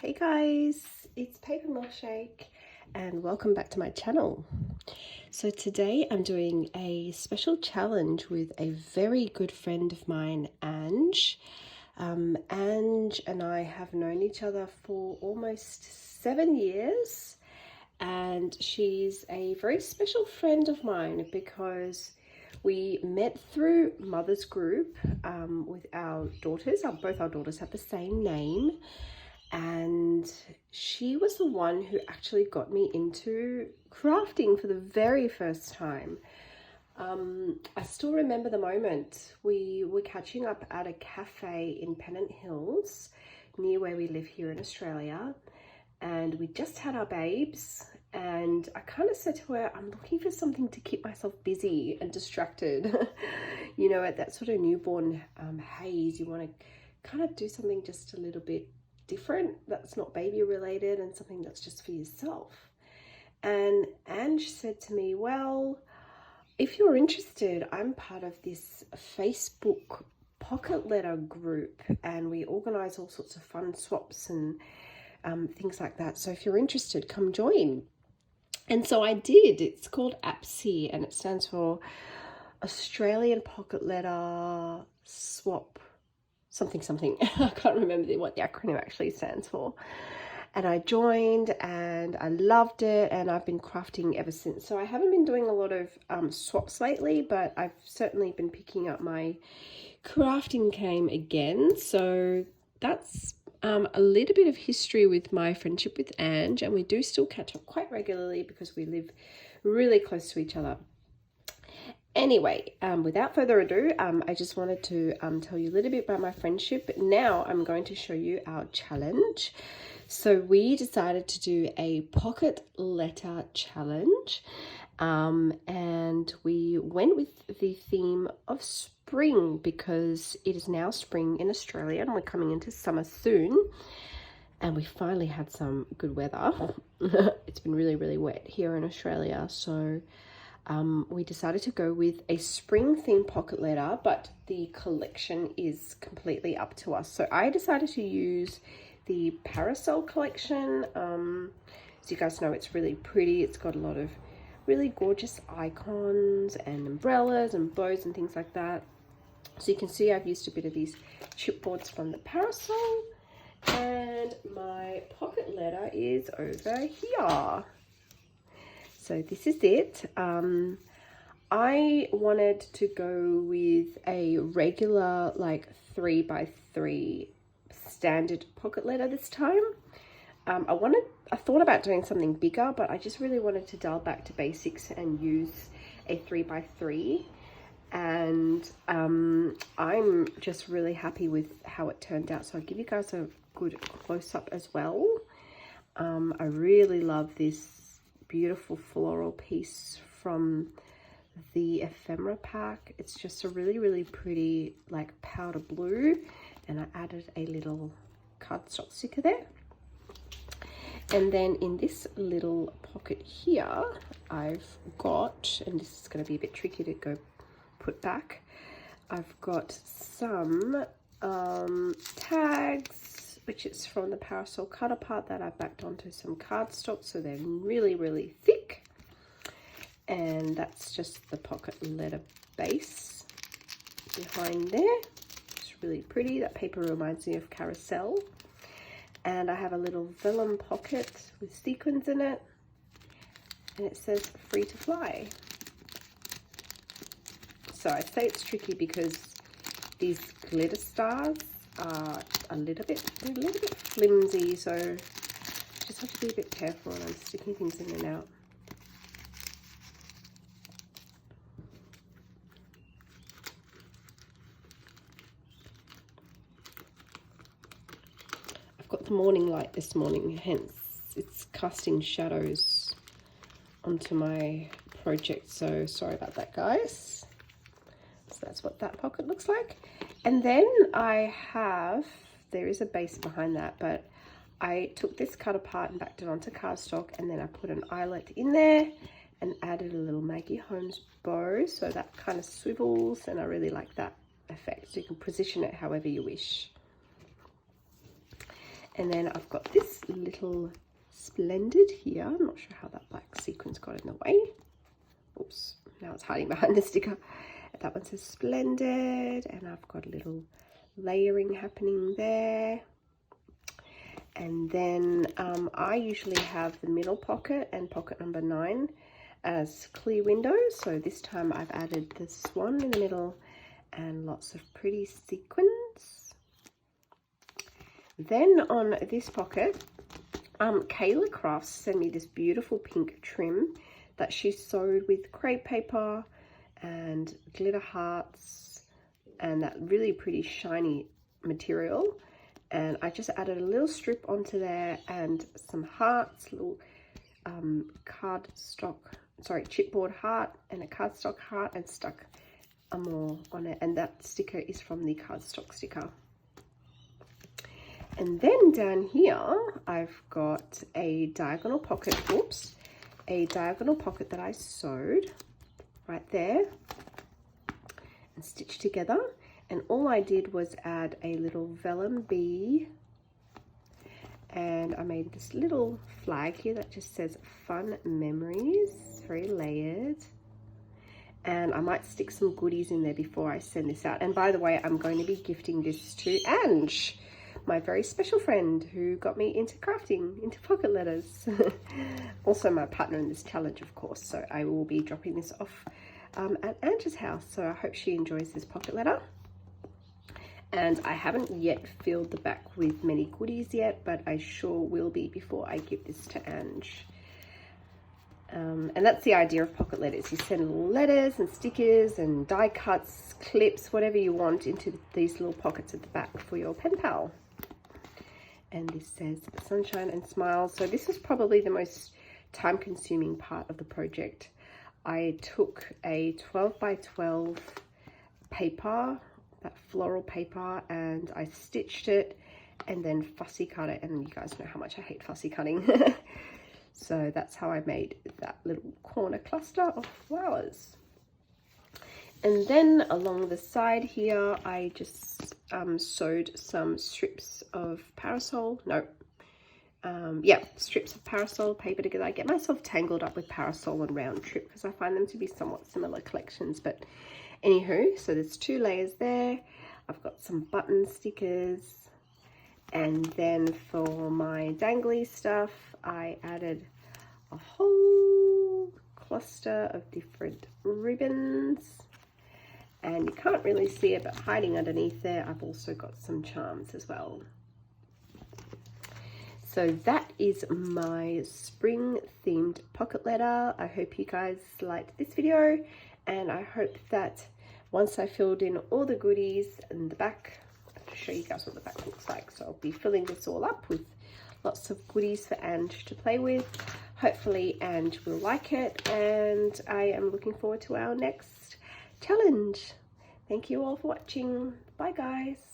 Hey guys, it's Paper Milkshake and welcome back to my channel. So today I'm doing a special challenge with a very good friend of mine, Ange. Ange and I have known each other for almost 7 years, and she's a very special friend of mine because we met through Mother's Group with our daughters. Both our daughters have the same name. And she was the one who actually got me into crafting for the very first time. I still remember the moment. We were catching up at a cafe in Pennant Hills, near where we live here in Australia, and we just had our babes, and I kind of said to her, I'm looking for something to keep myself busy and distracted. You know, at that sort of newborn haze, you want to kind of do something just a little bit different that's not baby related and something that's just for yourself. And Ange said to me, well, if you're interested, I'm part of this Facebook pocket letter group and we organize all sorts of fun swaps and things like that. So if you're interested, come join. And so I did. It's called APSI and it stands for Australian Pocket Letter Swap something. I can't remember what the acronym actually stands for. And I joined and I loved it, and I've been crafting ever since. So I haven't been doing a lot of swaps lately, but I've certainly been picking up my crafting game again. So that's a little bit of history with my friendship with Ange, and we do still catch up quite regularly because we live really close to each other. Anyway, without further ado, I just wanted to tell you a little bit about my friendship. Now I'm going to show you our challenge. So we decided to do a pocket letter challenge, and we went with the theme of spring because it is now spring in Australia and we're coming into summer soon. And we finally had some good weather. It's been really wet here in Australia, so we decided to go with a spring themed pocket letter, but the collection is completely up to us. So I decided to use the Parasol collection. As you guys know, it's really pretty. It's got a lot of really gorgeous icons and umbrellas and bows and things like that. So you can see I've used a bit of these chipboards from the Parasol, and my pocket letter is over here. So this is it. I wanted to go with a regular like 3x3 standard pocket letter this time. I thought about doing something bigger, but I just really wanted to dial back to basics and use a 3x3. And I'm just really happy with how it turned out. So I'll give you guys a good close-up as well. I really love this beautiful floral piece from the ephemera pack. It's just a really pretty like powder blue, and I added a little cardstock sticker there. And then in this little pocket here I've got, and this is going to be a bit tricky to go put back, I've got some tags, which is from the Parasol cut apart that I backed onto some cardstock, so they're really thick. And that's just the pocket letter base behind there. It's really pretty. That paper reminds me of Carousel. And I have a little vellum pocket with sequins in it, and it says free to fly. So I say it's tricky because these glitter stars are a little bit flimsy, so just have to be a bit careful when I'm sticking things in and out. I've got the morning light this morning, hence it's casting shadows onto my project, so sorry about that, guys. So that's what that pocket looks like. And then there is a base behind that, but I took this cut apart and backed it onto cardstock, and then I put an eyelet in there and added a little Maggie Holmes bow, so that kind of swivels, and I really like that effect. So you can position it however you wish. And then I've got this little Splendid here. I'm not sure how that black sequins got in the way. Oops, now it's hiding behind the sticker. That one says Splendid, and I've got a little layering happening there. And then I usually have the middle pocket and pocket number 9 as clear windows. So this time I've added the swan in the middle and lots of pretty sequins. Then on this pocket, Kayla Crafts sent me this beautiful pink trim that she sewed with crepe paper and glitter hearts and that really pretty shiny material. And I just added a little strip onto there and some hearts, little chipboard heart and a cardstock heart, and stuck a more on it. And that sticker is from the cardstock sticker. And then down here, I've got a diagonal pocket, a diagonal pocket that I sewed right there and stitched together. And all I did was add a little vellum bee, and I made this little flag here that just says Fun Memories, very layered. And I might stick some goodies in there before I send this out. And by the way, I'm going to be gifting this to Ange, my very special friend who got me into crafting, into pocket letters. Also my partner in this challenge, of course. So I will be dropping this off at Ange's house. So I hope she enjoys this pocket letter. And I haven't yet filled the back with many goodies yet, but I sure will be before I give this to Ange. And that's the idea of pocket letters. You send little letters and stickers and die cuts, clips, whatever you want into these little pockets at the back for your pen pal. And this says Sunshine and Smiles. So this was probably the most time-consuming part of the project. I took a 12 by 12 paper, that floral paper, and I stitched it and then fussy cut it. And you guys know how much I hate fussy cutting. So that's how I made that little corner cluster of flowers. And then along the side here, I just sewed some strips of parasol. Strips of parasol paper together. I get myself tangled up with parasol and round trip because I find them to be somewhat similar collections. But anywho, so there's 2 layers there. I've got some button stickers. And then for my dangly stuff, I added a whole cluster of different ribbons. And you can't really see it, but hiding underneath there, I've also got some charms as well. So that is my spring themed pocket letter. I hope you guys liked this video, and I hope that once I filled in all the goodies in the back, I'll show you guys what the back looks like. So I'll be filling this all up with lots of goodies for Ange to play with. Hopefully Ange will like it, and I am looking forward to our next challenge. Thank you all for watching. Bye guys.